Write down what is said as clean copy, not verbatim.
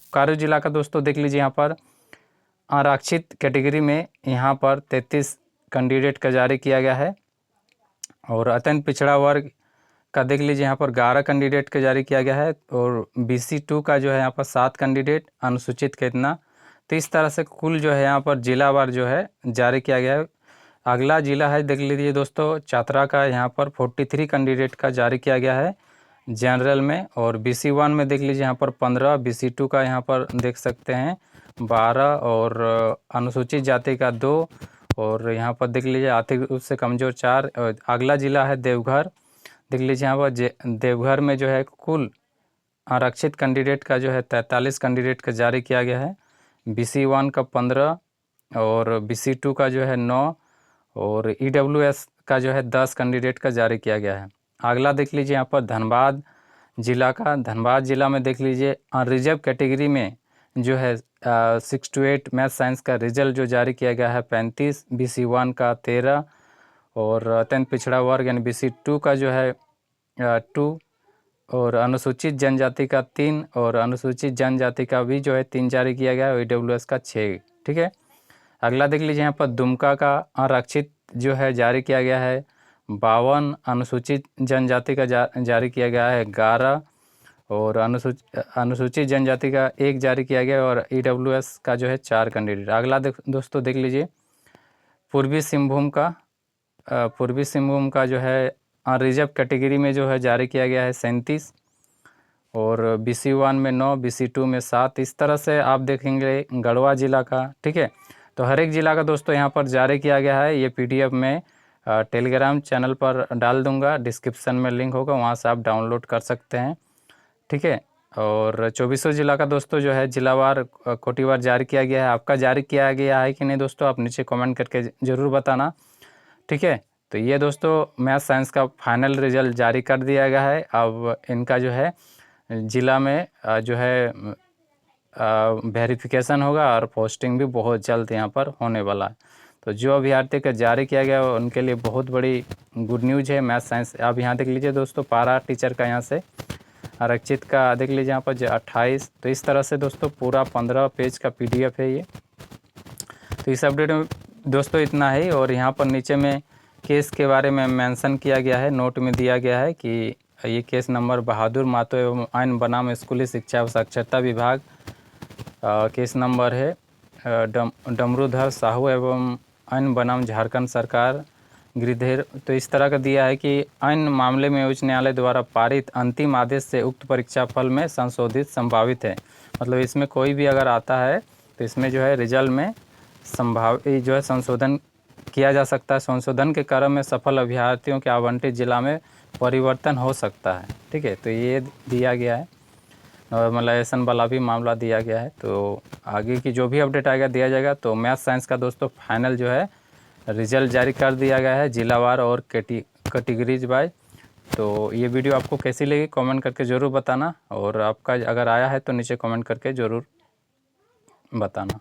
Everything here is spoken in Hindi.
बोकारो जिला का दोस्तों देख लीजिए यहाँ पर आरक्षित कैटेगरी में यहाँ पर 33 कैंडिडेट का जारी किया गया है और अत्यंत पिछड़ा वर्ग का देख लीजिए यहाँ पर 11 कैंडिडेट का जारी किया गया है और BC2 का जो है यहाँ पर 7 कैंडिडेट, अनुसूचित का इतना। तो इस तरह से कुल जो है यहाँ पर जिलावार जो है जारी किया गया है। अगला जिला है देख लीजिए दोस्तों चतरा का, यहाँ पर 43 कैंडिडेट का जारी किया गया है जनरल में और BC1 में देख लीजिए यहाँ पर 15, BC2 का यहाँ पर देख सकते हैं 12 और अनुसूचित जाति का 2 और यहाँ पर देख लीजिए आर्थिक रूप से कमज़ोर 4। और अगला जिला है देवघर, देख लीजिए यहाँ पर देवघर में जो है कुल आरक्षित कैंडिडेट का जो है 43 कैंडिडेट का जारी किया गया है। BC1 का 15 और BC2 का जो है 9 और EWS का जो है 10 कैंडिडेट का जारी किया गया है। अगला देख लीजिए यहाँ पर धनबाद जिला का, धनबाद जिला में देख लीजिए रिजर्व कैटेगरी में जो है 6 to 8 मैथ साइंस का रिजल्ट जो जारी किया गया है 35, BC1 का 13 और अत्यंत पिछड़ा वर्ग यानी BC2 का जो है 2 और अनुसूचित जनजाति का 3 और अनुसूचित जनजाति का भी जो है 3 जारी किया गया है और EWS का 6। ठीक है, अगला देख लीजिए यहाँ पर दुमका का आरक्षित जो है जारी किया गया है 52, अनुसूचित जनजाति का जारी किया गया है 11 और अनुसूचित जनजाति का 1 जारी किया गया और EWS का जो है 4 कैंडिडेट। अगला दोस्तों देख लीजिए पूर्वी सिंहभूम का जो है रिजर्व कैटेगरी में जो है जारी किया गया है 37 और BC1 में 9, BC2 में 7। इस तरह से आप देखेंगे गढ़वा जिला का। ठीक है, तो हर एक ज़िला का दोस्तों यहाँ पर जारी किया गया है। ये PDF में टेलीग्राम चैनल पर डाल दूंगा, डिस्क्रिप्शन में लिंक होगा, वहाँ से आप डाउनलोड कर सकते हैं। ठीक है, और 24 जिला का दोस्तों जो है जिलावार कोटिवार जारी किया गया है। आपका जारी किया गया है कि नहीं दोस्तों, आप नीचे कमेंट करके ज़रूर बताना। ठीक है, तो ये दोस्तों मैथ साइंस का फाइनल रिजल्ट जारी कर दिया गया है। अब इनका जो है ज़िला में जो है वेरिफिकेशन होगा और पोस्टिंग भी बहुत जल्द यहाँ पर होने वाला है। तो जो अभ्यर्थी का जारी किया गया है उनके लिए बहुत बड़ी गुड न्यूज़ है मैथ साइंस। आप यहाँ देख लीजिए दोस्तों पारा टीचर का यहाँ से आरक्षित का देख लीजिए यहाँ पर 28। तो इस तरह से दोस्तों पूरा 15 पेज का PDF है ये। तो इस अपडेट में दोस्तों इतना है और यहाँ पर नीचे में केस के बारे में मेंशन किया गया है, नोट में दिया गया है कि ये केस नंबर बहादुर महतो एवं आइन बनाम स्कूली शिक्षा व साक्षरता विभाग, केस नंबर है डमरूधर साहू एवं आइन बनाम झारखंड सरकार गिरिधर। तो इस तरह का दिया है कि आइन मामले में उच्च न्यायालय द्वारा पारित अंतिम आदेश से उक्त परीक्षा फल में संशोधित संभावित है। मतलब इसमें कोई भी अगर आता है तो इसमें जो है रिजल्ट में संभावित जो है संशोधन किया जा सकता है। संशोधन के क्रम में सफल अभ्यर्थियों के आवंटित जिला में परिवर्तन हो सकता है। ठीक है, तो ये दिया गया है, नॉर्मलाइजेशन वाला भी मामला दिया गया है। तो आगे की जो भी अपडेट आएगा दिया जाएगा। तो मैथ साइंस का दोस्तों फाइनल जो है रिजल्ट जारी कर दिया गया है जिलावार और कैटेगरीज वाइज। तो ये वीडियो आपको कैसी लगी कमेंट करके ज़रूर बताना और आपका अगर आया है तो नीचे कमेंट करके ज़रूर बताना।